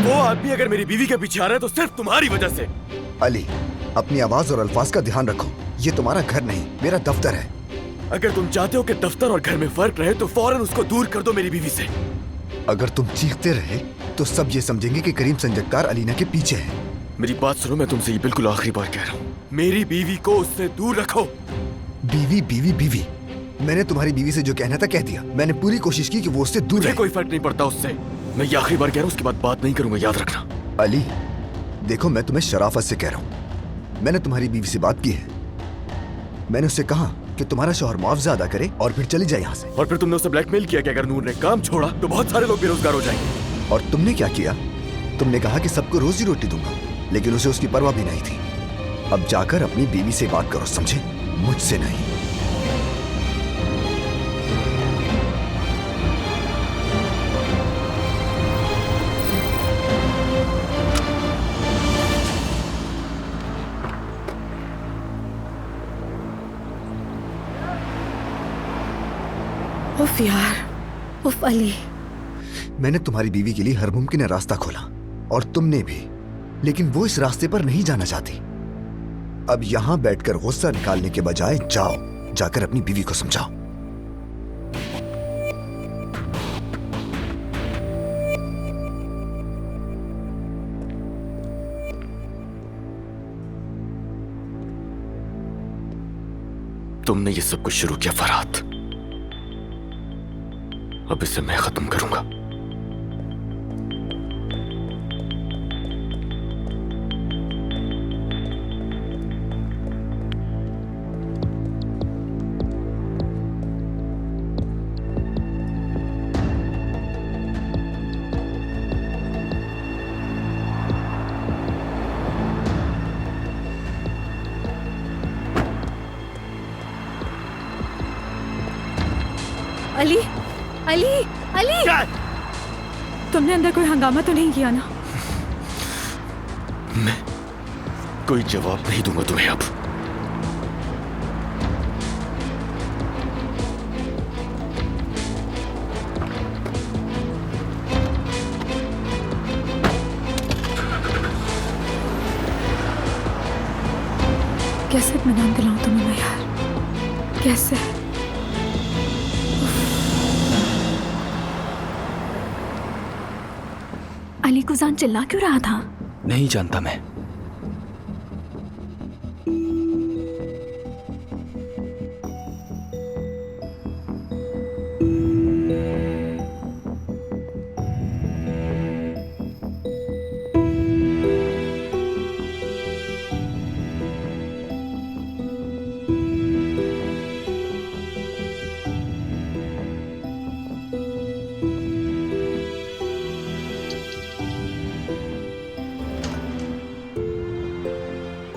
वो आदमी अगर मेरी बीवी के पीछे आ रहा है तो सिर्फ तुम्हारी वजह से। अली, अपनी आवाज और अल्फाज का ध्यान रखो। ये तुम्हारा घर नहीं, मेरा दफ्तर है। अगर तुम चाहते हो कि दफ्तर और घर में फर्क रहे तो फौरन उसको दूर कर दो मेरी बीवी से। अगर तुम चीखते रहे तो सब ये समझेंगे कि करीम संजक्तार अलीना के पीछे है। मेरी बात सुनो, मैं तुमसे ये बिल्कुल आखिरी बार कह रहा हूँ, मेरी बीवी को उससे दूर रखो। बीवी बीवी बीवी, मैंने तुम्हारी बीवी से जो कहना था कह दिया। मैंने पूरी कोशिश की कि वो उससे दूर रहे। कोई फर्क नहीं पड़ता उससे। मैं ये आखिरी बार कह रहा हूँ, उसके बाद बात नहीं करूंगा, याद रखना। अली देखो, मैं तुम्हें शराफत से कह रहा हूँ, मैंने तुम्हारी बीवी से बात की है। मैंने उससे कहा कि तुम्हारा शौहर मुआवजा अदा करे और फिर चली जाए यहाँ से। और फिर तुमने उसे ब्लैकमेल किया कि अगर नूर ने काम छोड़ा तो बहुत सारे लोग बेरोजगार हो जाएंगे। और तुमने क्या किया? तुमने कहा कि सबको रोजी रोटी दूंगा, लेकिन उसे उसकी परवाह भी नहीं थी। अब जाकर अपनी बीवी से बात करो, समझे? मुझसे नहीं। उफ यार, उफ अली। मैंने तुम्हारी बीवी के लिए हर मुमकिन रास्ता खोला और तुमने भी, लेकिन वो इस रास्ते पर नहीं जाना चाहती। अब यहां बैठकर गुस्सा निकालने के बजाय जाओ, जाकर अपनी बीवी को समझाओ। तुमने ये सब कुछ शुरू किया फरहाद, अब इसे मैं खत्म करूंगा। अली, अली, अली, क्या? तुमने अंदर कोई हंगामा तो नहीं किया ना? मैं कोई जवाब नहीं दूंगा तुम्हें अब। कैसे इत्मीनान दिलाऊं तुम्हें मैं यार, कैसे? अली कुजान चिल्ला क्यों रहा था? नहीं जानता मैं।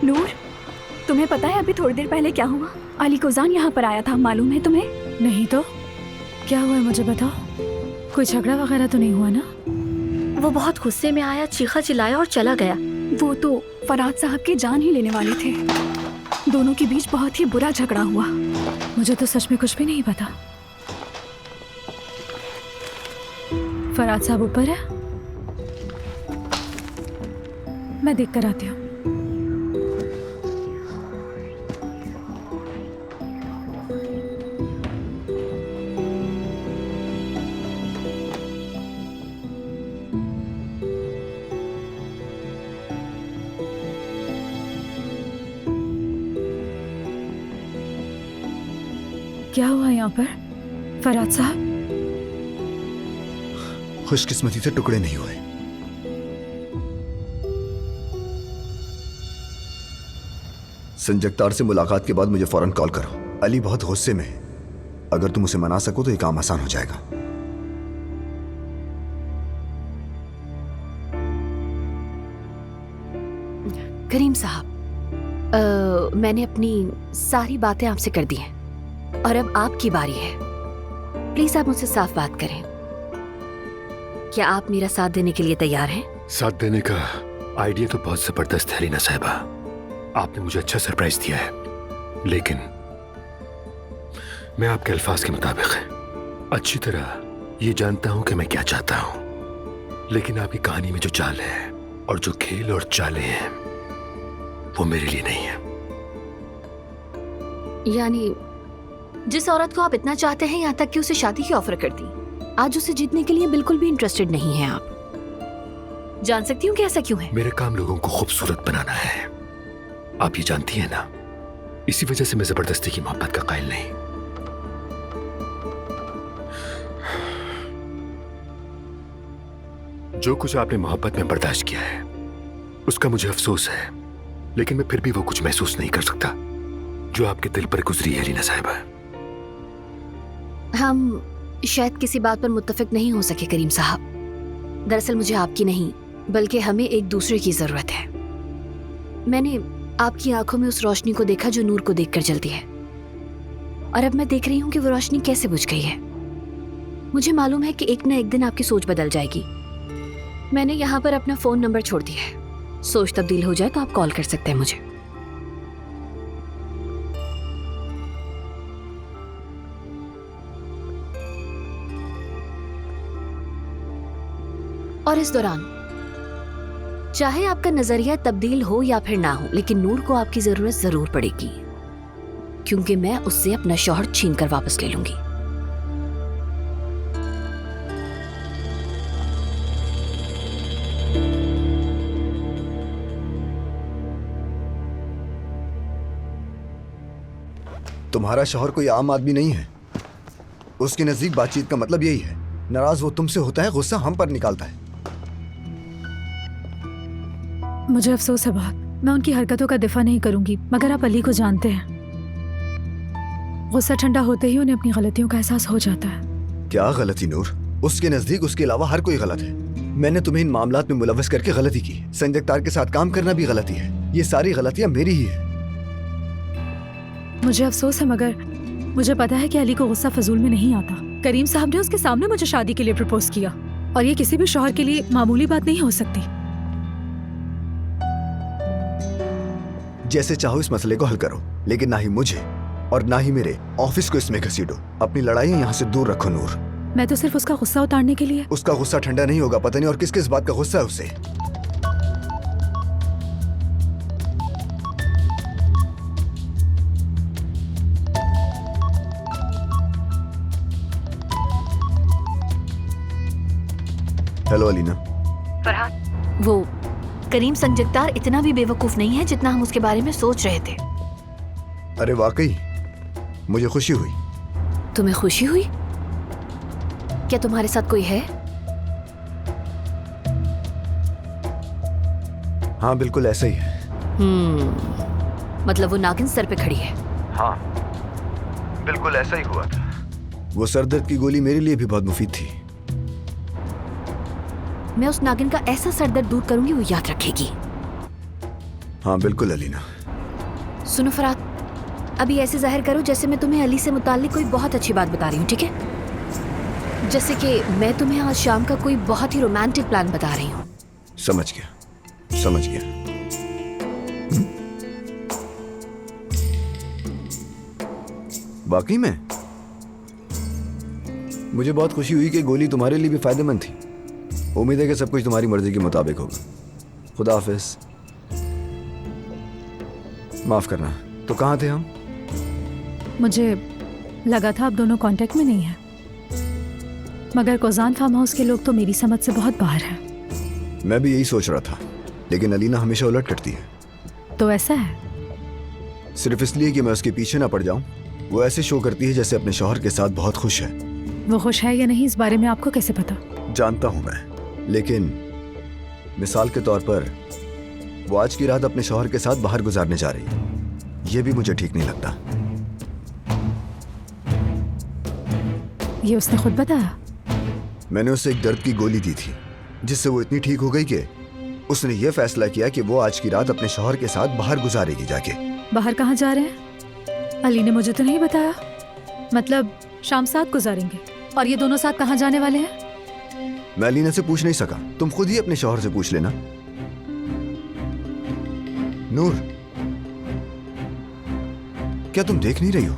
नूर, तुम्हें पता है अभी थोड़ी देर पहले क्या हुआ? अली कुजान यहाँ पर आया था, मालूम है तुम्हें? नहीं तो क्या हुआ है मुझे बताओ। कोई झगड़ा वगैरह तो नहीं हुआ ना? वो बहुत गुस्से में आया, चीखा चिल्लाया और चला गया। वो तो फराज साहब की जान ही लेने वाले थे। दोनों के बीच बहुत ही बुरा झगड़ा हुआ। मुझे तो सच में कुछ भी नहीं पता। फराज साहब ऊपर है, मैं देख कर आती हूँ। क्या हुआ यहाँ पर फराज साहब? खुशकिस्मती से टुकड़े नहीं हुए। संजक्तार से मुलाकात के बाद मुझे फौरन कॉल करो। अली बहुत गुस्से में है, अगर तुम उसे मना सको तो ये काम आसान हो जाएगा। करीम साहब, मैंने अपनी सारी बातें आपसे कर दी हैं और अब आपकी बारी है। प्लीज आप मुझसे साफ बात करें। क्या आप मेरा साथ देने के लिए तैयार हैं? साथ देने का आइडिया तो बहुत जबरदस्त है रीना साहिबा, आपने मुझे अच्छा सरप्राइज दिया है, लेकिन मैं आपके अल्फाज के मुताबिक अच्छी तरह ये जानता हूं कि मैं क्या चाहता हूं। लेकिन आपकी कहानी में जो चाल है और जो खेल और चालें हैं वो मेरे लिए नहीं है। यानी जिस औरत को आप इतना चाहते हैं, यहाँ तक कि उसे शादी की ऑफर कर दी, आज उसे जीतने के लिए बिल्कुल भी इंटरेस्टेड नहीं है आप। जान सकती हूँ कि ऐसा क्यों है? मेरा काम लोगों को खूबसूरत बनाना है, आप ये जानती हैं ना। इसी वजह से मैं जबरदस्ती की मोहब्बत का कायल नहीं। जो कुछ आपने मोहब्बत में बर्दाश्त किया है उसका मुझे अफसोस है, लेकिन मैं फिर भी वो कुछ महसूस नहीं कर सकता जो आपके दिल पर गुजरी है अलीना साहिबा। हम शायद किसी बात पर मुत्तफिक नहीं हो सके करीम साहब। दरअसल मुझे आपकी नहीं बल्कि हमें एक दूसरे की जरूरत है। मैंने आपकी आंखों में उस रोशनी को देखा जो नूर को देखकर जलती है, और अब मैं देख रही हूँ कि वो रोशनी कैसे बुझ गई है। मुझे मालूम है कि एक न एक दिन आपकी सोच बदल जाएगी। मैंने यहाँ पर अपना फोन नंबर छोड़ दिया है, सोच तब्दील हो जाए तो आप कॉल कर सकते हैं मुझे। और इस दौरान चाहे आपका नजरिया तब्दील हो या फिर ना हो, लेकिन नूर को आपकी जरूरत जरूर पड़ेगी, क्योंकि मैं उससे अपना शौहर छीन कर वापस ले लूंगी। तुम्हारा शौहर कोई आम आदमी नहीं है। उसके नजदीक बातचीत का मतलब यही है, नाराज वो तुमसे होता है, गुस्सा हम पर निकालता है। मुझे अफसोस है बहुत, मैं उनकी हरकतों का दिफा नहीं करूंगी, मगर आप अली को जानते हैं, गुस्सा ठंडा होते ही उन्हें अपनी गलतियों का एहसास हो जाता है। क्या गलती नूर? उसके नजदीक उसके अलावा हर कोई गलत है। मैंने तुम्हें इन मामलात में मुलव्वस करके गलती की। संजय अख्तार के साथ काम करना भी गलती है। ये सारी गलतियां मेरी ही है। मुझे अफसोस है, मगर मुझे पता है कि अली को गुस्सा फजूल में नहीं आता। करीम साहब ने उसके सामने मुझे शादी के लिए प्रपोज किया, और ये किसी भी शौहर के लिए मामूली बात नहीं हो सकती। जैसे चाहो इस मसले को हल करो, लेकिन ना ही मुझे और ना ही मेरे ऑफिस को इसमें घसीटो। अपनी लड़ाइयां यहाँ से दूर रखो नूर। मैं तो सिर्फ उसका गुस्सा उतारने के लिए। उसका गुस्सा ठंडा नहीं होगा। पता नहीं और किस किस बात का गुस्सा है उसे। हेलो अलीना। फरहाद, वो करीम संजगतार इतना भी बेवकूफ नहीं है जितना हम उसके बारे में सोच रहे थे। अरे वाकई मुझे खुशी हुई। तुम्हें खुशी हुई? क्या तुम्हारे साथ कोई है? हाँ बिल्कुल ऐसा ही है। मतलब वो नागिन सर पे खड़ी है। हाँ बिल्कुल ऐसा ही हुआ था। वो सरदर्द की गोली मेरे लिए भी बहुत मुफीद थी। मैं उस नागिन का ऐसा सरदर्द दूर करूंगी वो याद रखेगी। हाँ बिल्कुल अलीना। सुनो फरहाद, अभी ऐसे जाहिर करो जैसे मैं तुम्हें अली से मुताल्लिक कोई बहुत अच्छी बात बता रही हूँ, ठीक है? जैसे कि मैं तुम्हें आज शाम का कोई बहुत ही रोमांटिक प्लान बता रही हूँ। समझ गया, समझ गया। वाकई में मुझे बहुत खुशी हुई कि गोली तुम्हारे लिए भी फायदेमंद थी। उम्मीद है कि सब कुछ तुम्हारी मर्जी के मुताबिक होगा। खुदा हाफिज। माफ करना। तो कहाँ थे हम? मुझे लगा था आप दोनों कांटेक्ट में नहीं हैं, मगर कोजान फार्म हाउस के लोग तो मेरी समझ से बहुत बाहर हैं। मैं भी यही सोच रहा था, लेकिन अलीना हमेशा उलट करती है। तो ऐसा है? सिर्फ इसलिए कि मैं उसके पीछे ना पड़ जाऊं, वो ऐसे शो करती है जैसे अपने शौहर के साथ बहुत खुश है। वो खुश है या नहीं इस बारे में आपको कैसे पता? जानता हूं मैं, लेकिन मिसाल के तौर पर वो आज की रात अपने शौहर के साथ बाहर गुजारने जा रही है। ये भी मुझे ठीक नहीं लगता। ये उसने खुद बताया? मैंने उसे एक दर्द की गोली दी थी जिससे वो इतनी ठीक हो गई कि उसने ये फैसला किया कि वो आज की रात अपने शौहर के साथ बाहर गुजारेगी जाके। बाहर कहाँ जा रहे हैं? अली ने मुझे तो नहीं बताया। मतलब शाम साथ गुजारेंगे, और ये दोनों साथ कहाँ जाने वाले हैं? मैं अलीना से पूछ नहीं सका, तुम खुद ही अपने शौहर से पूछ लेना। नूर, क्या तुम देख नहीं रही हो?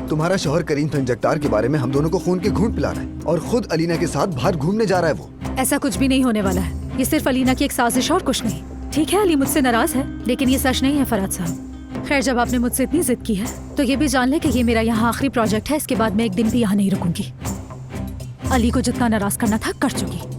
तुम्हारा शौहर करीम संजगतार के बारे में हम दोनों को खून के घूंट पिला रहा है और खुद अलीना के साथ बाहर घूमने जा रहा है वो। ऐसा कुछ भी नहीं होने वाला है। ये सिर्फ अलीना की एक साजिश और कुछ नहीं। ठीक है, अली मुझसे नाराज है, लेकिन ये सच नहीं है फराज साहब। खैर, जब आपने मुझसे इतनी जिद की है तो ये भी जान ले कि ये मेरा यहाँ आखिरी प्रोजेक्ट है। इसके बाद मैं एक दिन भी यहाँ नहीं रुकूंगी। अली को जितना नाराज करना था कर चुकी।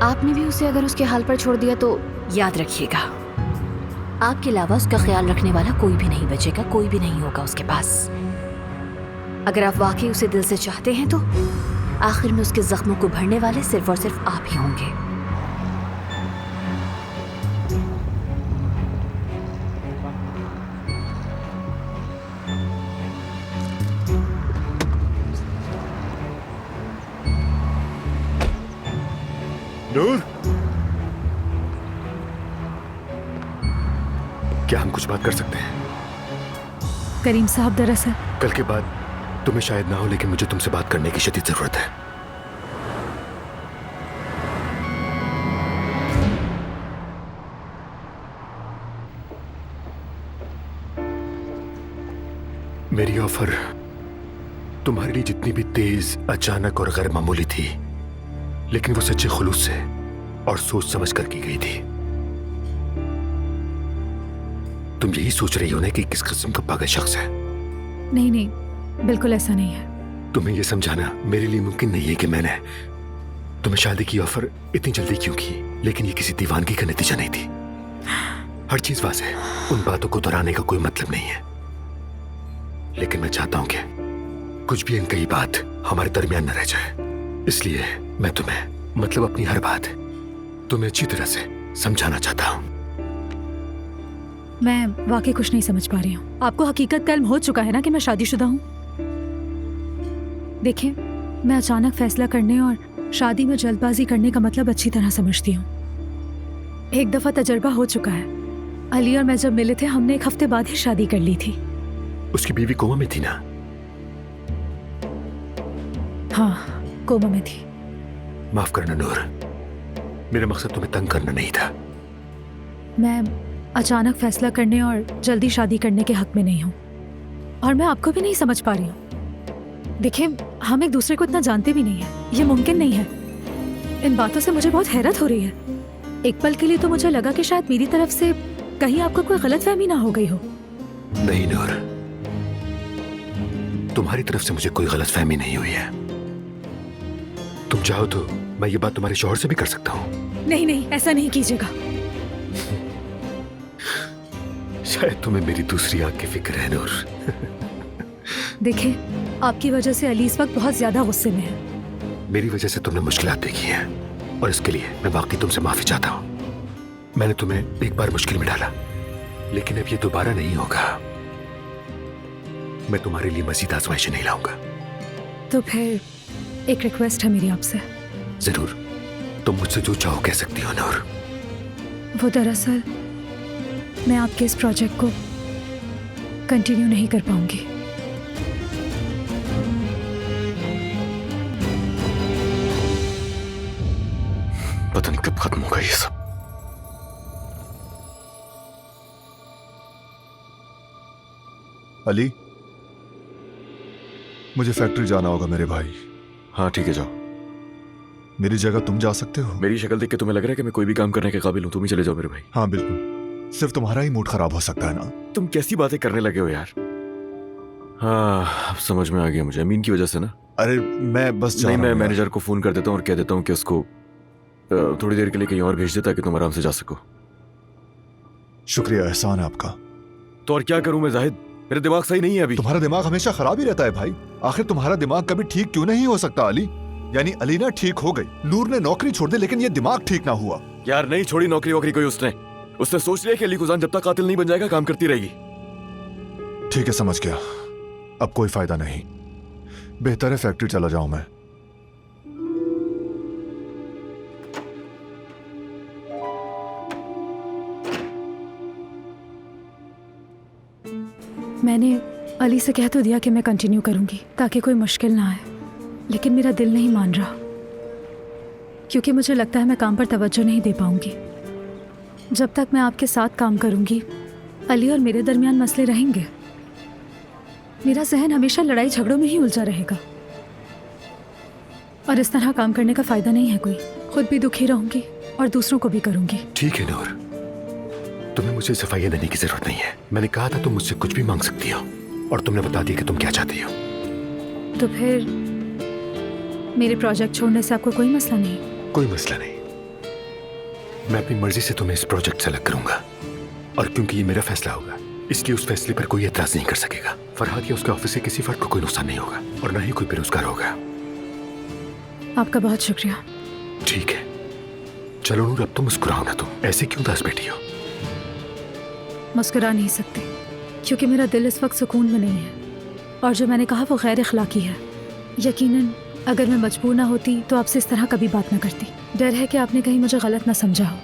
आपने भी उसे अगर उसके हाल पर छोड़ दिया तो याद रखिएगा, आपके अलावा उसका ख्याल रखने वाला कोई भी नहीं बचेगा, कोई भी नहीं होगा उसके पास। अगर आप वाकई उसे दिल से चाहते हैं तो आखिर में उसके जख्मों को भरने वाले सिर्फ और सिर्फ आप ही होंगे। नूर, क्या हम कुछ बात कर सकते हैं? करीम साहब, दरअसल कल के बाद तुम्हें शायद ना हो, लेकिन मुझे तुमसे बात करने की शदीद जरूरत है। मेरी ऑफर तुम्हारे लिए जितनी भी तेज, अचानक और गैर मामूली थी, लेकिन वो सच्चे खुलूस से और सोच समझ कर की गई थी। तुम यही सोच रही हो ना कि किस किस्म का पागल शख्स है? नहीं नहीं, बिल्कुल ऐसा नहीं है। तुम्हें यह समझाना मेरे लिए मुमकिन नहीं है कि मैंने तुम्हें शादी की ऑफर इतनी जल्दी क्यों की, लेकिन ये किसी दीवानगी का नतीजा नहीं थी। हर चीज वाज़ेह है, उन बातों को दोहराने का कोई मतलब नहीं है, लेकिन मैं चाहता हूं कि कुछ भी अनकही बात हमारे दरमियान न रह जाए। इसलिए मैं तुम्हें, मतलब अपनी हर बात तुम्हें अच्छी तरह से समझाना चाहता हूं। मैं वाकई कुछ नहीं समझ पा रही हूँ। आपको हकीकत का इल्म हो चुका है ना कि मैं शादीशुदा हूँ। देखिए, मैं अचानक फैसला करने और शादी में जल्दबाजी करने का मतलब अच्छी तरह समझती हूँ। एक दफा तजर्बा हो चुका है। अली और मैं जब मिले थे, हमने एक हफ्ते बाद ही शादी कर ली थी। उसकी बीवी कोमा में थी ना? हाँ, कोमा में थी। माफ करना नूर, मेरा मकसद तुम्हें तंग करना नहीं था। मैं अचानक फैसला करने और जल्दी शादी करने के हक में नहीं हूँ, और मैं आपको भी नहीं समझ पा रही हूँ। देखिए, हम एक दूसरे को इतना जानते भी नहीं है, ये मुमकिन नहीं है। इन बातों से मुझे बहुत हैरत हो रही है। एक पल के लिए तो मुझे लगा कि शायद मेरी तरफ से कहीं आपको कोई गलतफहमी ना हो गई हो। नहीं नूर, तुम्हारी तरफ से मुझे कोई गलतफहमी नहीं हुई है। तुम चाहो तो मैं ये बात तुम्हारे शौहर से भी कर सकता हूँ। नहीं नहीं, ऐसा नहीं कीजिएगा। शायद तुम्हें मेरी दूसरी आंख की फिक्र है नूर। देखिए, आपकी वजह से अली इस वक्त बहुत ज्यादा गुस्से में है। मेरी वजह से तुमने मुश्किलात देखी हैं, और इसके लिए मैं वाकई तुमसे माफी चाहता हूँ। मैंने तुम्हें एक बार मुश्किल में डाला, लेकिन अब ये दोबारा नहीं होगा। मैं तुम्हारे लिए मजीद आजमाइशें नहीं लाऊंगा। तो फिर एक रिक्वेस्ट है मेरी आपसे। जरूर, तुम मुझसे जो चाहो कह सकती हो नूर। वो दरअसल मैं आपके इस प्रोजेक्ट को कंटिन्यू नहीं कर पाऊंगी। पता नहीं कब खत्म होगा ये सब। अली, मुझे फैक्ट्री जाना होगा मेरे भाई। हाँ ठीक है, जाओ। मेरी जगह तुम जा सकते हो। मेरी शक्ल देख के तुम्हें लग रहा है कि मैं कोई भी काम करने के काबिल हूँ? तुम ही चले जाओ मेरे भाई। हाँ बिल्कुल, सिर्फ तुम्हारा ही मूड खराब हो सकता है ना। तुम कैसी बातें करने लगे हो यार। हाँ, अब समझ में आ गया मुझे, अमीन की वजह से ना। अरे मैं बस जा नहीं, रहा मैं हूँ यार। मैनेजर को फोन कर देता हूँ और कह देता हूँ कि उसको थोड़ी देर के लिए कहीं और भेज दे ताकि तुम आराम से जा सको। शुक्रिया, एहसान है आपका। तो और क्या करूं मैं जाहिद, मेरा दिमाग सही नहीं है अभी। तुम्हारा दिमाग हमेशा खराब ही रहता है भाई। आखिर तुम्हारा दिमाग कभी ठीक क्यों नहीं हो सकता अली? यानी अलीना ठीक हो गई, नूर ने नौकरी छोड़ दी, लेकिन ये दिमाग ठीक ना हुआ। यार नहीं छोड़ी नौकरी वोकरी कोई उसने सोच लिया कि अली कुजान जब तक कातिल नहीं बन जाएगा काम करती रहेगी। ठीक है, समझ गया। अब कोई फायदा नहीं, बेहतर है फैक्ट्री चला जाऊं मैं। मैंने अली से कह तो दिया कि मैं कंटिन्यू करूंगी ताकि कोई मुश्किल ना आए, लेकिन मेरा दिल नहीं मान रहा क्योंकि मुझे लगता है मैं काम पर तवज्जो नहीं दे पाऊंगी। जब तक मैं आपके साथ काम करूंगी अली और मेरे दरमियान मसले रहेंगे। मेरा जहन हमेशा लड़ाई झगड़ों में ही उलझा रहेगा और इस तरह काम करने का फायदा नहीं है कोई। खुद भी दुखी रहूंगी और दूसरों को भी करूंगी। ठीक है नूर, तुम्हें मुझे सफाइयां देने की जरूरत नहीं है। मैंने कहा था तुम मुझसे कुछ भी मांग सकती हो और तुमने बता दिया कि तुम क्या चाहती हो। तो फिर मेरे प्रोजेक्ट छोड़ने से आपको कोई मसला नहीं? कोई मसला नहीं, मैं अपनी मर्जी से तुम्हें इस प्रोजेक्ट से अलग करूंगा और क्योंकि ये मेरा फैसला होगा इसलिए उस फैसले पर कोई एतराज नहीं कर सकेगा। फरहाद या उसके ऑफिस से किसी फर्द को कोई नुकसान नहीं होगा और ना ही कोई बेरोजगार होगा। आपका बहुत शुक्रिया। ठीक है, चलो नूर अब तो मुस्कुराओ ना, तुम ऐसे क्यों उदास बैठी हो? मुस्कुरा नहीं सकते क्योंकि मेरा दिल इस वक्त सुकून में नहीं है और जो मैंने कहा वो गैर इखलाकी है। यकीनन अगर मैं मजबूर ना होती तो आपसे इस तरह कभी बात ना करती। डर है कि आपने कहीं मुझे गलत ना समझा हो।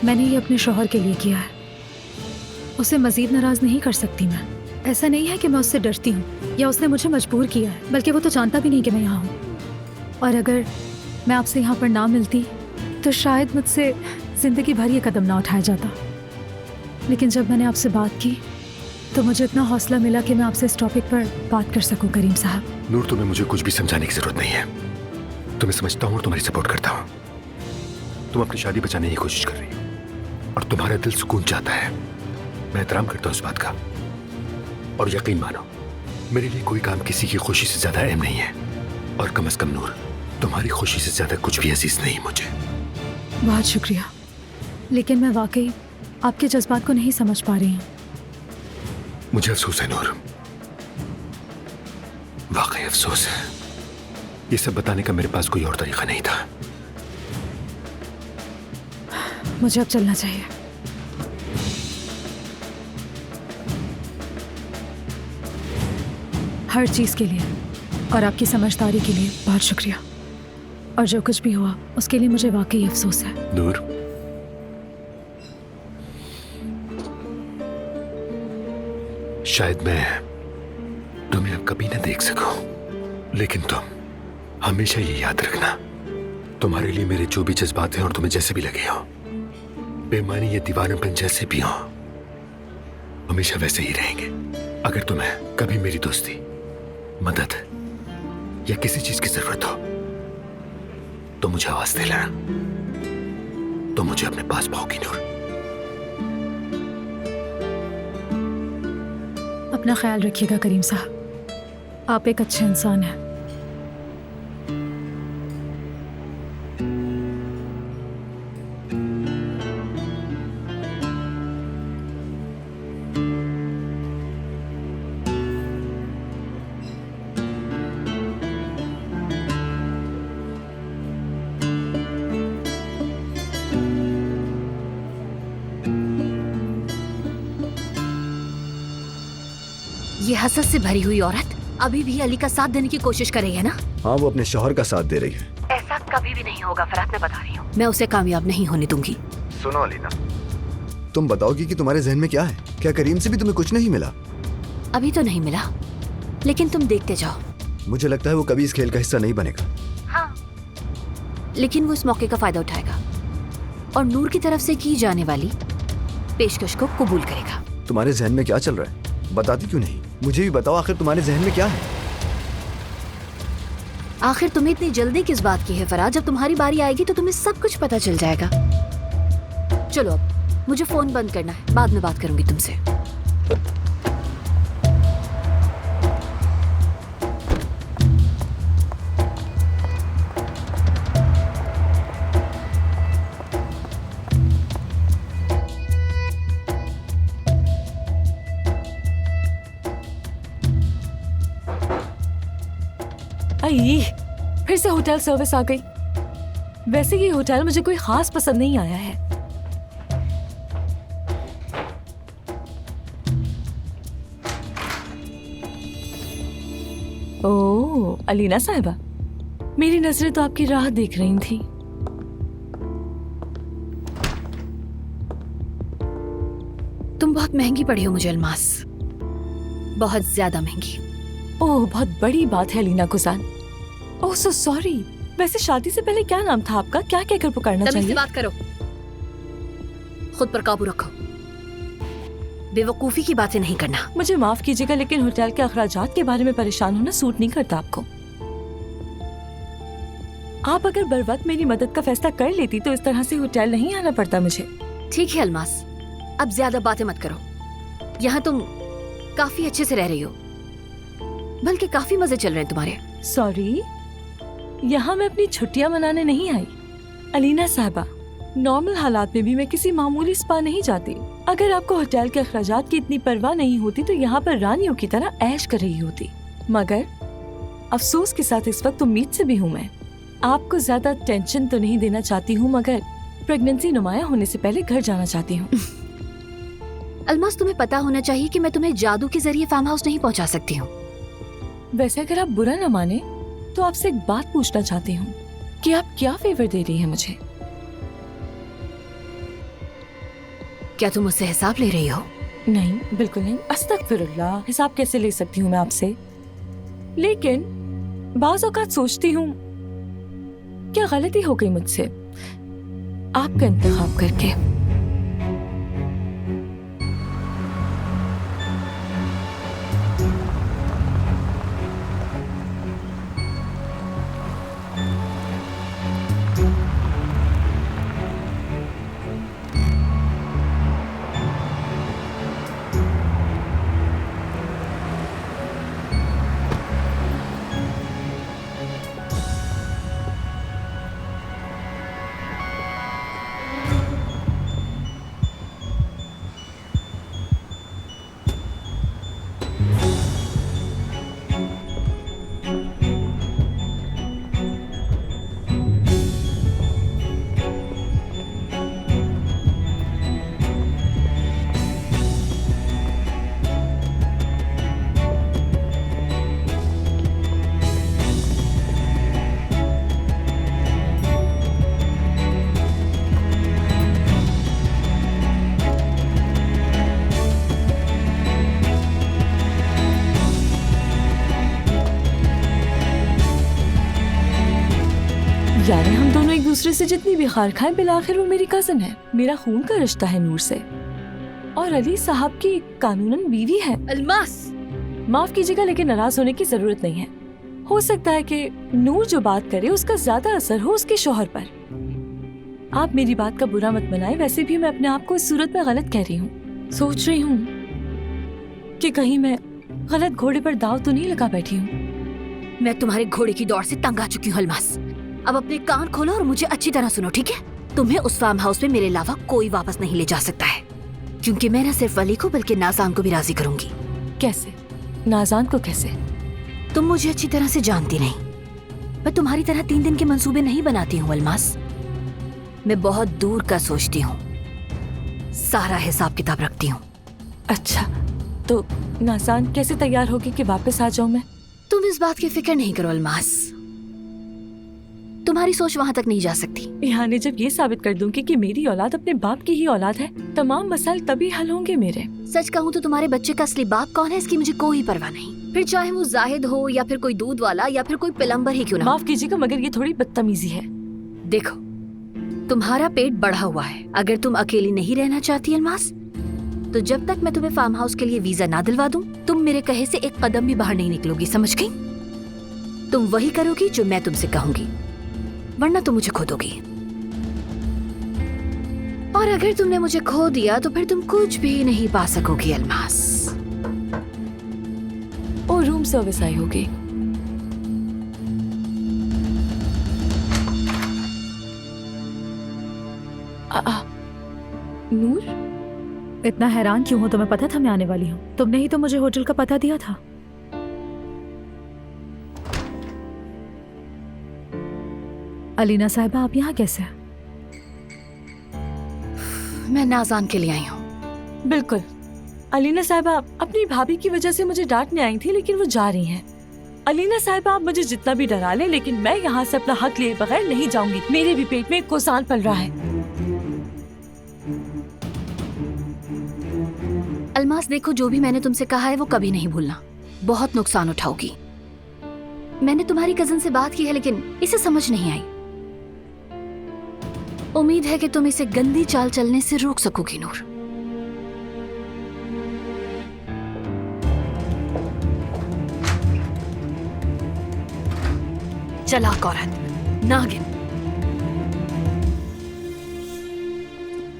मैंने ये अपने शौहर के लिए किया है, उसे मजीद नाराज नहीं कर सकती मैं। ऐसा नहीं है कि मैं उससे डरती हूँ या उसने मुझे मजबूर किया है, बल्कि वो तो जानता भी नहीं कि मैं यहाँ हूँ। और अगर मैं आपसे यहाँ पर ना मिलती तो शायद मुझसे जिंदगी भर ये कदम ना उठाया जाता। लेकिन जब मैंने आपसे बात की तो मुझे इतना हौसला मिला कि मैं आपसे इस टॉपिक पर बात कर सकूं। करीम साहब, नूर तुम्हें मुझे कुछ भी समझाने की जरूरत नहीं है। तुम्हें समझता हूँ और तुम्हारी सपोर्ट करता हूँ। तुम अपनी शादी बचाने की कोशिश कर रही हो और तुम्हारा दिल सुकून चाहता है। मैं एहतराम करता हूँ इस बात का और यकीन मानो मेरे लिए कोई काम किसी की खुशी से ज्यादा अहम नहीं है और कम से कम नूर तुम्हारी खुशी से ज्यादा कुछ भी अजीज नहीं मुझे। बहुत शुक्रिया, लेकिन मैं वाकई आपके जज्बात को नहीं समझ पा रही हूँ। मुझे अफसोस है नूर, वाकई अफसोस है। ये सब बताने का मेरे पास कोई और तरीका नहीं था। मुझे अब चलना चाहिए। हर चीज़ के लिए और आपकी समझदारी के लिए बहुत शुक्रिया। और जो कुछ भी हुआ उसके लिए मुझे वाकई अफसोस है। नूर, शायद मैं तुम्हें अब कभी न देख सकूं, लेकिन तुम हमेशा ये याद रखना, तुम्हारे लिए मेरे जो भी जज्बात हैं और तुम्हें जैसे भी लगे हो, बेईमानी या दीवानापन जैसे भी हो, हमेशा वैसे ही रहेंगे। अगर तुम्हें कभी मेरी दोस्ती, मदद या किसी चीज की जरूरत हो तो मुझे आवाज दे लेना। तो मुझे अपने पास पाओगी नूर। अपना ख्याल रखिएगा करीम साहब, आप एक अच्छे इंसान हैं। ये हसद से भरी हुई औरत अभी भी अली का साथ देने की कोशिश कर रही है ना? हाँ, वो अपने शौहर का साथ दे रही है। ऐसा कभी भी नहीं होगा फरहाद, मैं बता रही हूँ। मैं उसे कामयाब नहीं होने दूंगी। सुनो अलीना, तुम बताओगी कि तुम्हारे जहन में क्या है? क्या करीम से भी तुम्हें कुछ नहीं मिला? अभी तो नहीं मिला, लेकिन तुम देखते जाओ। मुझे लगता है वो कभी इस खेल का हिस्सा नहीं बनेगा। हाँ, लेकिन वो इस मौके का फायदा उठाएगा और नूर की तरफ से की जाने वाली पेशकश को कबूल करेगा। तुम्हारे जहन में क्या चल रहा है? बताती क्यों नहीं? मुझे भी बताओ, आखिर तुम्हारे जहन में क्या है? आखिर तुम्हें इतनी जल्दी किस बात की है फराज? जब तुम्हारी बारी आएगी तो तुम्हें सब कुछ पता चल जाएगा। चलो अब मुझे फोन बंद करना है, बाद में बात करूंगी तुमसे। आई, फिर से होटल सर्विस आ गई। वैसे ये होटल मुझे कोई खास पसंद नहीं आया है। ओह अलीना साहिबा, मेरी नजरें तो आपकी राह देख रही थी। तुम बहुत महंगी पड़ी हो मुझे अल्मास। बहुत ज्यादा महंगी। ओह, बहुत बड़ी बात है अलीना गुजान। ओह सो सॉरी। वैसे शादी से पहले क्या नाम था आपका? क्या कहकर पुकारना तमीज से चाहिए? बात करो, खुद पर काबू रखो, बेवकूफी की बातें नहीं करना। मुझे माफ कीजिएगा लेकिन होटल के अखराजात के बारे में परेशान होना सूट नहीं करता आपको। आप अगर बर वक्त मेरी मदद का फैसला कर लेती तो इस तरह से होटल नहीं आना पड़ता मुझे। ठीक है अलमास, अब ज्यादा बातें मत करो। यहाँ तुम काफी अच्छे से रह रही हो, बल्कि काफी मजे चल रहे हैं तुम्हारे। सॉरी, यहाँ मैं अपनी छुट्टियां मनाने नहीं आई। अलीना साहबा, नॉर्मल हालात में भी मैं किसी मामूली स्पा नहीं जाती। अगर आपको होटल के अखराजात की इतनी परवाह नहीं होती तो यहाँ पर रानियों की तरह ऐश कर रही होती। मगर अफसोस के साथ इस वक्त उम्मीद से भी हूँ मैं। आपको ज्यादा टेंशन तो नहीं देना चाहती हूँ, मगर प्रेगनेंसी नुमाया होने से पहले घर जाना चाहती हूँ। अलमास, तुम्हें पता होना चाहिए कि मैं तुम्हें जादू के जरिए फार्म हाउस नहीं पहुँचा सकती हूँ। वैसे अगर आप बुरा न माने तो आपसे एक बात पूछना चाहती हूँ कि आप क्या फेवर दे रही हैं मुझे? क्या तुम मुझसे हिसाब ले रही हो? नहीं, बिल्कुल नहीं। अस्तगफिरुल्लाह, हिसाब कैसे ले सकती हूँ मैं आपसे? लेकिन बाज़ औक़ात सोचती हूँ क्या गलती हो गई मुझसे आपका इंतखाब करके। यानी हम दोनों एक दूसरे से जितनी भी खार खाएं, बिलाखिर वो मेरी कजन है। मेरा खून का रिश्ता है नूर से, और अली साहब की कानूनन बीवी है। अलमास, माफ कीजिएगा लेकिन नाराज होने की जरूरत नहीं है। हो सकता है कि नूर जो बात करे उसका ज्यादा असर हो उसके शौहर पर। आप मेरी बात का बुरा मत बनाए। वैसे भी मैं अपने आप को इस सूरत में गलत कह रही हूँ। सोच रही हूँ कि कहीं मैं गलत घोड़े पर दाव तो नहीं लगा बैठी हूँ। मैं तुम्हारे घोड़े की दौड़ से तंग आ चुकी हूँ अलमास। अब अपने कान खोलो और मुझे अच्छी तरह सुनो, ठीक है? तुम्हें उस फार्म हाउस में मेरे अलावा कोई वापस नहीं ले जा सकता है, क्योंकि मैं न सिर्फ अली को बल्कि नाज़ान को भी राजी करूंगी। कैसे? नाज़ान को कैसे? तुम मुझे अच्छी तरह से जानती नहीं। मैं तुम्हारी तरह 3 दिन के मंसूबे नहीं बनाती हूँ अलमास। मैं बहुत दूर का सोचती हूँ, सारा हिसाब किताब रखती हूँ। अच्छा, तो नाज़ान कैसे तैयार होगी कि वापस आ जाऊं मैं? तुम इस बात की फिक्र नहीं करो अलमास, तुम्हारी सोच वहाँ तक नहीं जा सकती। यानी जब ये साबित कर दूंगी कि मेरी औलाद अपने बाप की ही औलाद है, तमाम मसाइल तभी हल होंगे मेरे। सच कहूँ तो तुम्हारे बच्चे का असली बाप कौन है इसकी मुझे कोई परवाह नहीं, फिर चाहे वो जाहिद हो या फिर कोई दूध वाला या फिर कोई प्लम्बर ही क्यों ना हो। माफ कीजिएगा मगर ये थोड़ी बदतमीजी है। देखो, तुम्हारा पेट बढ़ा हुआ है। अगर तुम अकेली नहीं रहना चाहती अलमास, तो जब तक मैं तुम्हें फार्म हाउस के लिए वीजा ना दिलवा दूं, तुम मेरे कहे से एक कदम भी बाहर नहीं निकलोगी, समझ गई? तुम वही करोगी जो मैं तुमसे कहूंगी, वरना तुम मुझे खो दोगी। और अगर तुमने मुझे खो दिया तो फिर तुम कुछ भी नहीं पा सकोगी अलमास। ओ, रूम सर्विस आई होगी। नूर, इतना हैरान क्यों हो? तुम्हें पता था मैं आने वाली हूँ। तुमने ही तो मुझे होटल का पता दिया था। अलीना साहिबा, आप यहाँ कैसे? मैं नाज़ान के लिए आई हूँ। बिल्कुल। अलीना साहिबा अपनी भाभी की वजह से मुझे डांटने आई थी, लेकिन वो जा रही हैं। अलीना साहिबा, आप मुझे जितना भी डरा ले, लेकिन मैं यहाँ से अपना हक लिए बगैर नहीं जाऊंगी। मेरे भी पेट में एक कोसान पल रहा है। अलमास देखो, जो भी मैंने तुमसे कहा है वो कभी नहीं भूलना, बहुत नुकसान उठाओगी। मैंने तुम्हारी कजन से बात की है लेकिन इसे समझ नहीं आई। उम्मीद है कि तुम इसे गंदी चाल चलने से रोक सकोगी नूर। चालाक औरत, नागिन।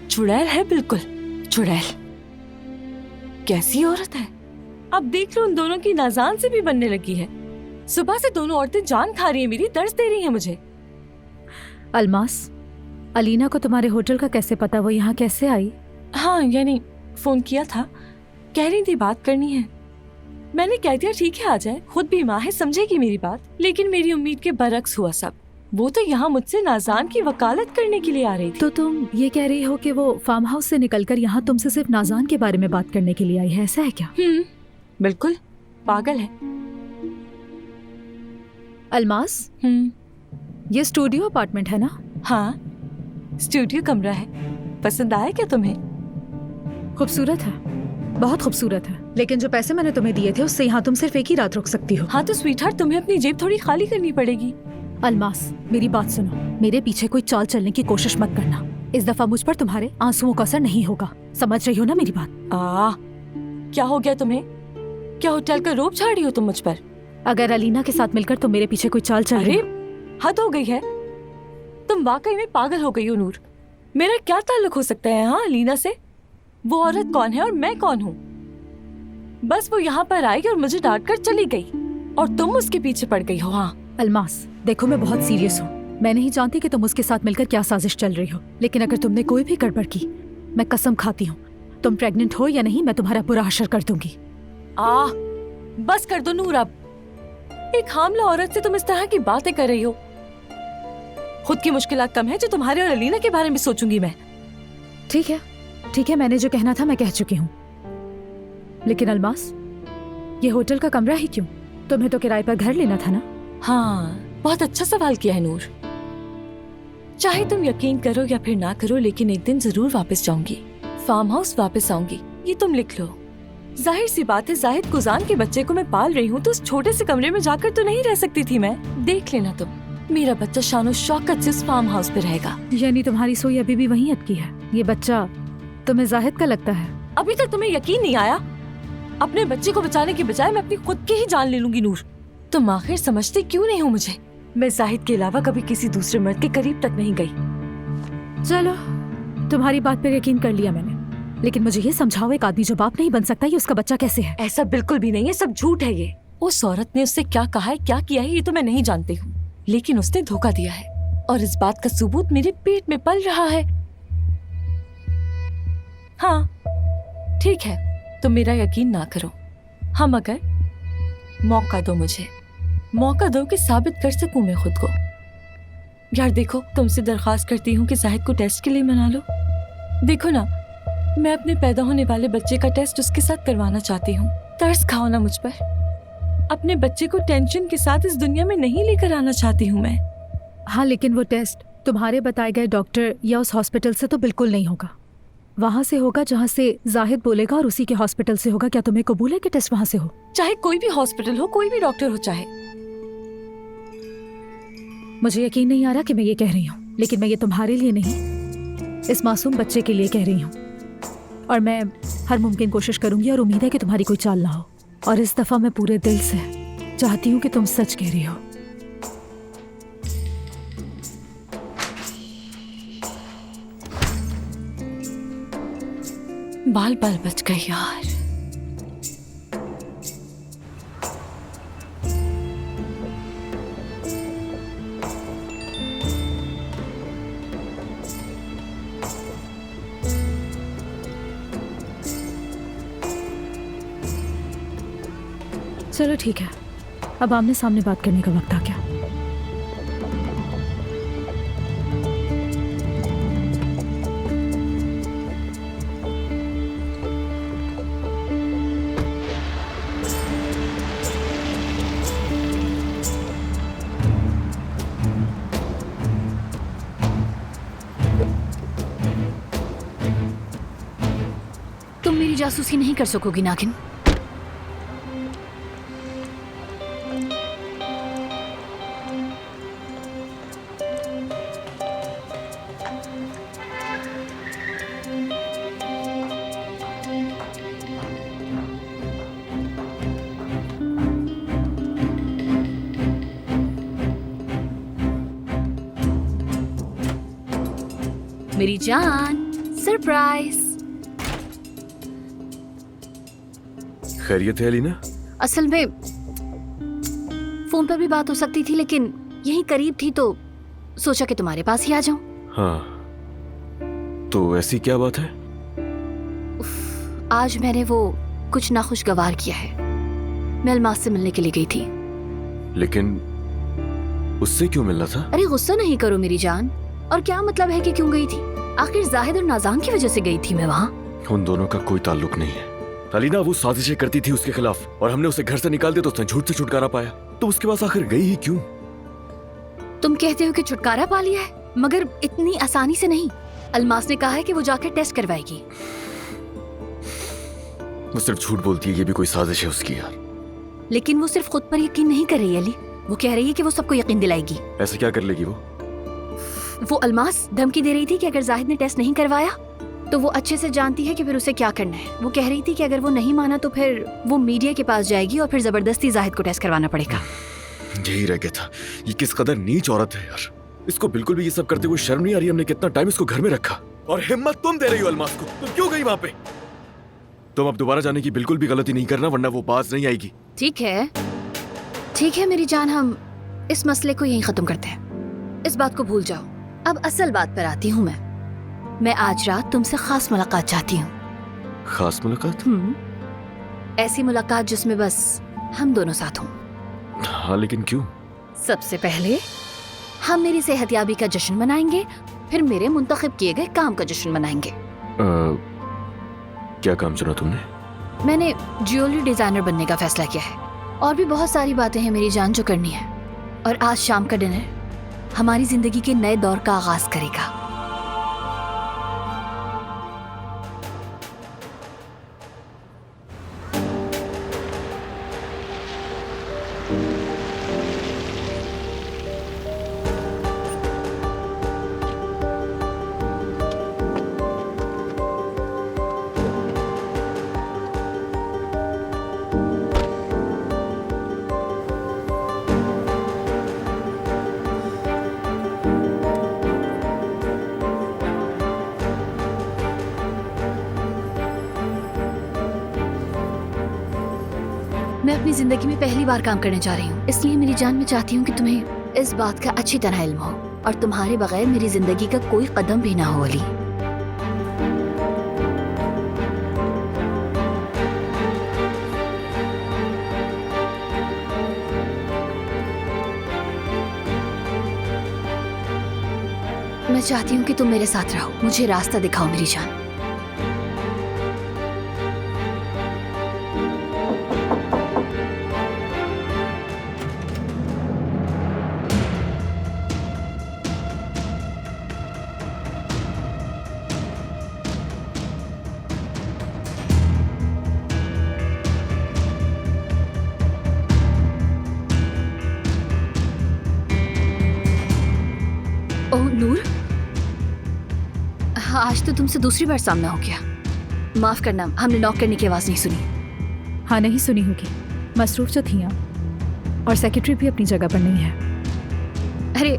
चुड़ैल है, बिल्कुल चुड़ैल। कैसी औरत है। अब देख लो, उन दोनों की नाजान से भी बनने लगी है। सुबह से दोनों औरतें जान खा रही हैं मेरी, दर्द दे रही हैं मुझे। अलमास, अलीना को तुम्हारे होटल का कैसे पता? वो यहाँ कैसे आई? हाँ, यानी फोन किया था, कह रही थी बात करनी है। मैंने कह दिया ठीक है आ जाए, खुद भी माँ है, समझेगी मेरी बात। लेकिन मेरी उम्मीद के बरक्स हुआ सब। वो तो यहाँ मुझसे नाजान की वकालत करने के लिए आ रही थी। तो तुम ये कह रही हो कि वो फार्म हाउस से निकलकर यहाँ तुमसे सिर्फ नाजान के बारे में बात करने के लिए आई है, ऐसा है क्या? बिल्कुल, पागल है। अलमास, ये स्टूडियो अपार्टमेंट है ना? हाँ, स्टूडियो कमरा है। पसंद आया क्या तुम्हें? खूबसूरत है, बहुत खूबसूरत है। लेकिन जो पैसे मैंने तुम्हें दिए थे उससे यहाँ तुम सिर्फ एक ही रात रुक सकती हो। हाँ तो स्वीटहार्ट, तुम्हें अपनी जेब थोड़ी खाली करनी पड़ेगी। अलमास, मेरी बात सुनो। मेरे पीछे कोई चाल चलने की कोशिश मत करना। इस दफा मुझ पर तुम्हारे आंसुओं का असर नहीं होगा, समझ रही हो ना मेरी बात? क्या हो गया तुम्हें? क्या होटल का रोब झाड़ी हो तुम मुझ पर? अगर अलीना के साथ मिलकर तुम मेरे पीछे कोई चाल चल रही हो। हद हो गई है, तुम वाकई में पागल हो गई हो नूर। मेरा क्या ताल्लुक हो सकता है हाँ अलीना से? वो औरत कौन है और मैं कौन हूँ? बस वो यहाँ पर आई और मुझे डांट कर चली गई और तुम उसके पीछे पड़ गई हो। हाँ अलमास, देखो मैं बहुत सीरियस हूँ। मैं नहीं जानती कि तुम उसके साथ मिलकर क्या साजिश चल रही हो, लेकिन अगर तुमने कोई भी गड़बड़ की, मैं कसम खाती हूँ, तुम प्रेग्नेंट हो या नहीं, मैं तुम्हारा बुरा हशर कर दूंगी। बस कर दो नूर अब। एक हामला औरत से तुम इस तरह की बातें कर रही हो। खुद की मुश्किलात कम है जो तुम्हारे और अलीना के बारे में सोचूंगी मैं। ठीक है, ठीक है, मैंने जो कहना था मैं कह चुकी हूँ। लेकिन अलमास, ये होटल का कमरा ही क्यों? तुम्हें तो किराए पर घर लेना था ना? हाँ, बहुत अच्छा सवाल किया है नूर। चाहे तुम यकीन करो या फिर ना करो, लेकिन एक दिन जरूर वापस जाऊंगी, फार्म हाउस वापस आऊंगी, ये तुम लिख लो। जाहिर सी बात है, जाहिद गुजान के बच्चे को मैं पाल रही हूँ तो उस छोटे से कमरे में जाकर तो नहीं रह सकती थी मैं। देख लेना तुम, मेरा बच्चा शानो शौकत से उस फार्म हाउस पे रहेगा। यानी तुम्हारी सोई अभी भी वहीं अटकी है? ये बच्चा तुम्हें जाहिद का लगता है? अभी तक तुम्हें यकीन नहीं आया? अपने बच्चे को बचाने के बजाय मैं अपनी खुद की ही जान ले लूंगी नूर। तुम आखिर समझते क्यों नहीं हो मुझे? मैं जाहिद के अलावा कभी किसी दूसरे मर्द के करीब तक नहीं गई। चलो, तुम्हारी बात पर यकीन कर लिया मैंने, लेकिन मुझे ये समझाओ, एक आदमी जो बाप नहीं बन सकता, ये उसका बच्चा कैसे है? ऐसा बिल्कुल भी नहीं है, सब झूठ है ये। उस औरत ने उससे क्या कहा है, क्या किया है, ये तो मैं नहीं जानती हूँ, लेकिन उसने धोखा दिया है और इस बात का सबूत मेरे पेट में पल रहा है। हाँ ठीक है, तुम मेरा यकीन ना करो, हम अगर मौका दो, मुझे मौका दो कि साबित कर सकूं मैं खुद को। यार देखो, तुमसे दरख्वास्त करती हूँ कि जाहिद को टेस्ट के लिए मना लो। देखो ना, मैं अपने पैदा होने वाले बच्चे का टेस्ट उसके साथ करवाना चाहती हूँ। तरस खाओ ना मुझ पर। अपने बच्चे को टेंशन के साथ इस दुनिया में नहीं लेकर आना चाहती हूँ मैं। हाँ, लेकिन वो टेस्ट तुम्हारे बताए गए डॉक्टर या उस हॉस्पिटल से तो बिल्कुल नहीं होगा। वहाँ से होगा जहाँ से जाहिद बोलेगा और उसी के हॉस्पिटल से होगा। क्या तुम्हें कबूल है कि टेस्ट वहाँ से हो? चाहे कोई भी हॉस्पिटल हो, कोई भी डॉक्टर हो चाहे। मुझे यकीन नहीं आ रहा कि मैं ये कह रही हूँ, लेकिन मैं ये तुम्हारे लिए नहीं, इस मासूम बच्चे के लिए कह रही हूँ। और मैं हर मुमकिन कोशिश करूंगी और उम्मीद है कि तुम्हारी कोई चाल ना हो। और इस दफा मैं पूरे दिल से चाहती हूँ कि तुम सच कह रही हो। बाल बाल बच गए यार। चलो ठीक है, अब आमने सामने बात करने का वक्त आ गया। तुम मेरी मेरी जासूसी नहीं कर सकोगी नागिन। मेरी जान, सरप्राइज। खैरियत है अलीना? असल में फोन पर भी बात हो सकती थी, लेकिन यहीं करीब थी तो सोचा कि तुम्हारे पास ही आ जाऊं। हाँ, तो ऐसी क्या बात है? आज मैंने वो कुछ नाखुशगवार किया है। मैं अलमास से मिलने के लिए गई थी। लेकिन उससे क्यों मिलना था? अरे गुस्सा नहीं करो मेरी जान। और क्या मतलब है कि क्यों गई थी? आखिर जाहिद और नाज़ान की वजह से गई थी मैं वहाँ। उन दोनों का कोई ताल्लुक नहीं है। अलीना वो साजिशें करती थी उसके खिलाफ, और हमने उसे घर से निकाल दिया तो उसने झूठ से छुटकारा पाया। तो उसके पास आखिर गई ही क्यों? तुम कहते हो कि छुटकारा पा लिया है, मगर इतनी आसानी से नहीं। अलमास ने कहा है कि वो जाकर टेस्ट करवाएगी। वो सिर्फ झूठ बोलती है, ये भी कोई साजिश है उसकी यार। लेकिन वो सिर्फ खुद पर यकीन नहीं कर रही है अली, वो कह रही है कि वो सबको यकीन दिलाएगी। ऐसा क्या कर लेगी वो अलमास धमकी दे रही थी कि अगर जाहिद ने टेस्ट नहीं करवाया तो वो अच्छे से जानती है कि फिर उसे क्या करना है। वो कह रही थी कि अगर वो नहीं माना तो फिर वो मीडिया के पास जाएगी और फिर जबरदस्ती जाहिद को टेस्ट करवाना पड़ेगा। यही रह गया था। ये किस कदर नीच औरत है यार। इसको बिल्कुल भी ये सब करते हुए शर्म नहीं आ रही? हमने कितना टाइम इसको घर में रखा, और हिम्मत तुम दे रही हो अलमास को। तुम क्यों गई वहां पे? तुम अब दोबारा जाने की बिल्कुल भी गलती नहीं करना, वरना वो बाज नहीं आएगी। ठीक है मेरी जान, हम इस मसले को यहीं खत्म करते हैं। इस बात को भूल जाओ। अब असल बात पर आती हूँ। मैं आज रात तुमसे खास मुलाकात चाहती हूँ। खास मुलाकात? ऐसी मुलाकात जिसमें बस हम दोनों साथ हों। हाँ, लेकिन क्यों? सबसे पहले हम मेरी सेहतयाबी का जश्न मनाएंगे, फिर मेरे मुंतखब किए गए काम का जश्न मनाएंगे। क्या काम चुना तुमने? मैंने ज्वेलरी डिजाइनर बनने का फैसला किया है, और भी बहुत सारी बातें हैं मेरी जान जो करनी है। और आज शाम का डिनर हमारी जिंदगी के नए दौर का आगाज करेगा। मैं अपनी जिंदगी में पहली बार काम करने जा रही हूँ, इसलिए मेरी जान में चाहती हूँ कि तुम्हें इस बात का अच्छी तरह इल्म हो, और तुम्हारे बगैर मेरी जिंदगी का कोई कदम भी ना हो अली। मैं चाहती हूँ कि तुम मेरे साथ रहो, मुझे रास्ता दिखाओ मेरी जान। ओह नूर, हाँ, आज तो तुमसे दूसरी बार सामना हो गया। माफ करना, हमने नॉक करने की आवाज नहीं सुनी। हाँ, नहीं सुनी होगी। मसरूफ जो थी आप, और सेक्रेटरी भी अपनी जगह पर नहीं है। अरे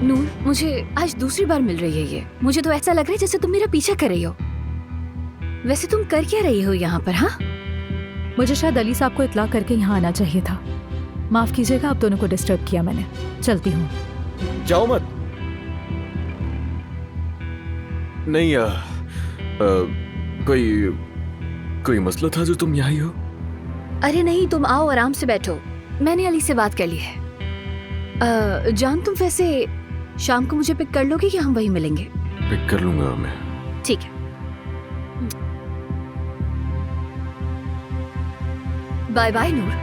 नूर, मुझे आज दूसरी बार मिल रही है ये। मुझे तो ऐसा लग रहा है जैसे तुम मेरा पीछा कर रही हो। वैसे तुम कर क्या रही हो यहाँ पर? हाँ, मुझे शायद अली साहब को इतला करके यहाँ आना चाहिए था। माफ कीजिएगा, आप दोनों को डिस्टर्ब किया मैंने। चलती हूँ। जाओ मत। नहीं, कोई मसला था जो तुम यहाँ ही हो? अरे नहीं, तुम आओ, आराम से बैठो। मैंने अली से बात कर ली है। जान, तुम वैसे शाम को मुझे पिक कर लोगे कि हम वहीं मिलेंगे? पिक कर लूंगा मैं। ठीक है। बाय बाय नूर।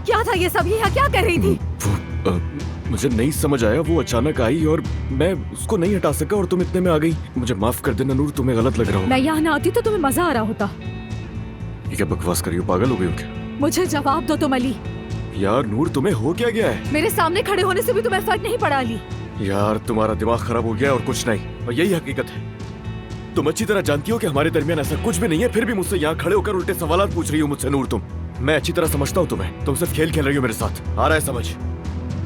क्या था ये सब? यहाँ क्या कर रही थी? वो मुझे नहीं समझ आया, वो अचानक आई और मैं उसको नहीं हटा सका और तुम इतने में आ गई। मुझे माफ कर देना नूर, तुम्हें गलत लग रहा मैं हूँ। यहाँ ना आती तो तुम्हें मजा आ रहा होता। ये क्या बकवास करी हो, पागल हो गई हो क्या? मुझे जवाब दो तुम अली। यार नूर, तुम्हें हो क्या गया है? मेरे सामने खड़े होने से भी तुम्हें फर्क नहीं पड़ा अली। यार तुम्हारा दिमाग खराब हो गया और कुछ नहीं, और यही हकीकत है। तुम अच्छी तरह जानती हो कि हमारे दरमियान ऐसा कुछ भी नहीं है, फिर भी मुझसे यहाँ खड़े होकर उल्टे सवालात पूछ रही हो मुझसे नूर तुम। मैं अच्छी तरह समझता हूँ तुम्हें, तुम सिर्फ खेल खेल रही हो मेरे साथ, आ रहा है समझ?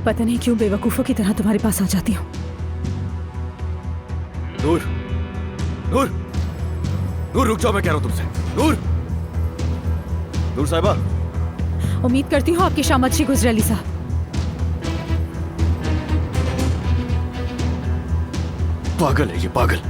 पता नहीं क्यों बेवकूफों की तरह तुम्हारे पास आ जाती हूँ। नूर, नूर, नूर रुक जाओ, मैं कह रहा हूँ तुमसे। नूर, नूर साहिबा। उम्मीद करती हूँ आपकी शाम अच्छी गुजरे अली साहब। पागल है ये, पागल।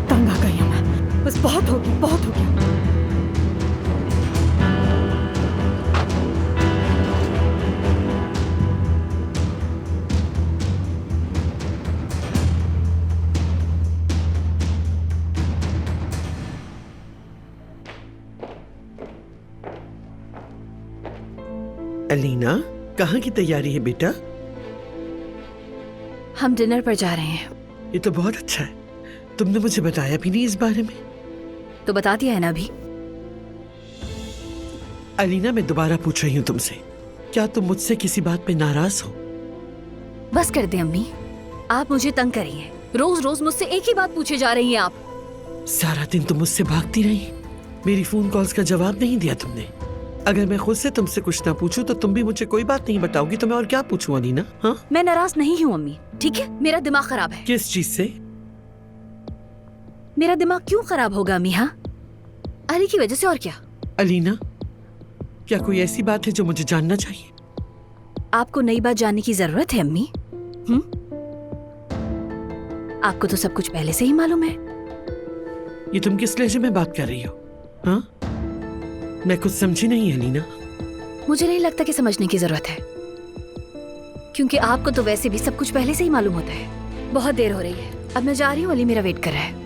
तंग आ गई हूँ मैं, बस बहुत हो गया, बहुत हो गया। अलीना, कहाँ की तैयारी है बेटा? हम डिनर पर जा रहे हैं। ये तो बहुत अच्छा है, तुमने मुझे बताया भी नहीं इस बारे में। तो बता दिया है ना अभी। अलीना, मैं दोबारा पूछ रही हूँ तुमसे, क्या तुम मुझसे किसी बात पे नाराज हो? बस कर दे अम्मी, आप मुझे तंग करिए। रोज रोज मुझसे एक ही बात पूछे जा रही हैं आप। सारा दिन तुम मुझसे भागती रही, मेरी फोन कॉल्स का जवाब नहीं दिया तुमने। अगर मैं खुद से तुमसे कुछ ना पूछूं तो तुम भी मुझे कोई बात नहीं बताओगी, तो मैं और क्या पूछूं अलीना? हाँ, मैं नाराज नहीं हूँ अम्मी, ठीक है? मेरा दिमाग खराब है। किस चीज से? मेरा दिमाग क्यों खराब होगा अम्मी? हाँ, अली की वजह से, और क्या? अलीना, क्या कोई ऐसी बात है जो मुझे जानना चाहिए? आपको नई बात जानने की जरूरत है अम्मी? आपको तो सब कुछ पहले से ही मालूम है। ये तुम किस लहजे में बात कर रही हो? हाँ, मैं कुछ समझी नहीं अलीना। मुझे नहीं लगता कि समझने की जरूरत है, क्योंकि आपको तो वैसे भी सब कुछ पहले से ही मालूम होता है। बहुत देर हो रही है, अब मैं जा रही हूँ, अली मेरा वेट कर रहा है।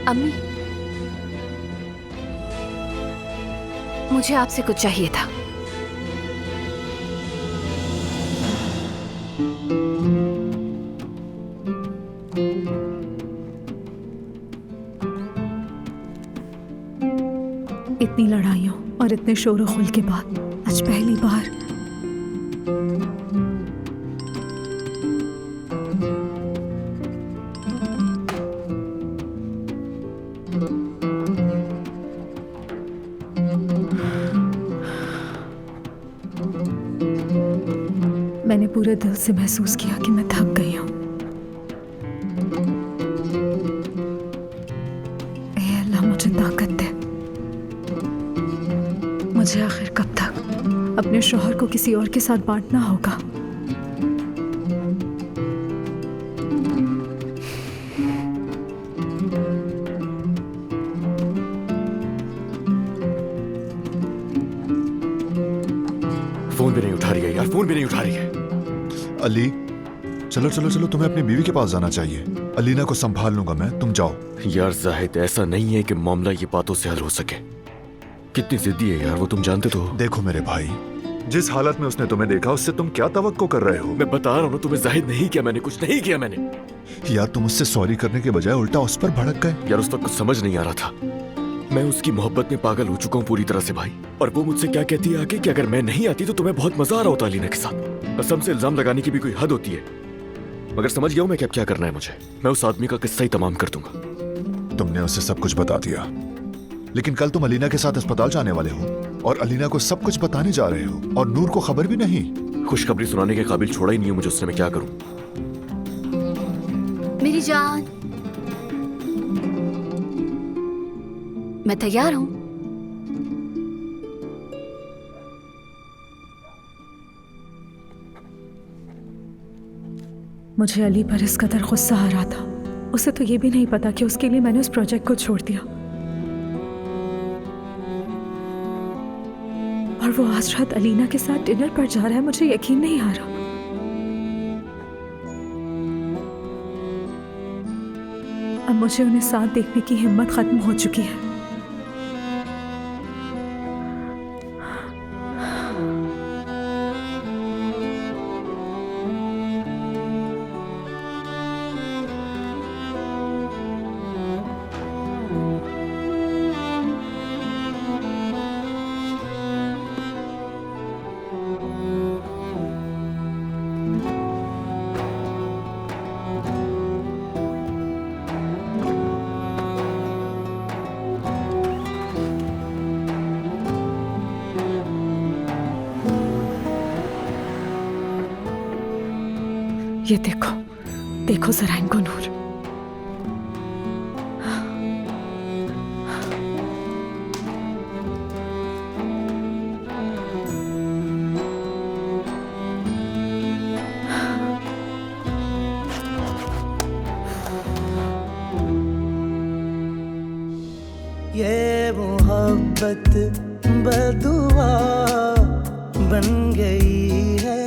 अम्मी, मुझे आपसे कुछ चाहिए था। इतनी लड़ाइयों और इतने शोर खुल के बाद आज पहली बार मैंने पूरे दिल से महसूस किया कि मैं थक गई हूँ। ऐ अल्लाह, मुझे ताकत दे। मुझे आखिर कब तक अपने शौहर को किसी और के साथ बांटना होगा? फोन भी नहीं उठा रही है यार, फोन भी नहीं उठा रही है। अली, चलो चलो चलो, तुम्हें अपनी बीवी के पास जाना चाहिए। अलीना को संभाल लूंगा मैं, तुम जाओ। यार जाहिद, ऐसा नहीं है कि मामला ये बातों से हल हो सके। कितनी जिद्दी है यार वो, तुम जानते तो हो। देखो मेरे भाई, जिस हालत में उसने तुम्हें देखा उससे तुम क्या तवक्को कर रहे हो? मैं बता रहा हूँ ना तुम्हें, जाहिद नहीं किया मैंने, कुछ नहीं किया मैंने। यार तुम उससे सॉरी करने के बजाय उल्टा उस पर भड़क गए। यार उस वक्त कुछ समझ नहीं आ रहा था। मैं उसकी मोहब्बत में पागल हो चुका हूँ पूरी तरह से भाई। और वो मुझसे क्या कहती है आके कि अगर मैं नहीं आती तो तुम्हें बहुत मजा आ रहा होता अलीना के साथ। कसम से इल्जाम लगाने की भी कोई हद होती है। मगर समझ गया हूँ मैं क्या करना है मुझे। मैं उस आदमी का किस्सा ही तमाम कर दूंगा। तुमने उसे सब कुछ बता दिया, लेकिन कल तुम अलीना के साथ अस्पताल जाने वाले हो और अलीना को सब कुछ बताने जा रहे हो, और नूर को खबर भी नहीं। खुशखबरी सुनाने के काबिल छोड़ा ही नहीं है मुझे उसने, मैं क्या करूं? मेरी जान, मैं तैयार हूं। मुझे अली पर इस कदर गुस्सा आ रहा था, उसे तो ये भी नहीं पता कि उसके लिए मैंने उस प्रोजेक्ट को छोड़ दिया। और वो आज रात अलीना के साथ डिनर पर जा रहा है, मुझे यकीन नहीं आ रहा। अब मुझे उन्हें साथ देखने की हिम्मत खत्म हो चुकी है। ये देखो, देखो जरा इनको नूर। ये मोहब्बत बदुआ बन गई है,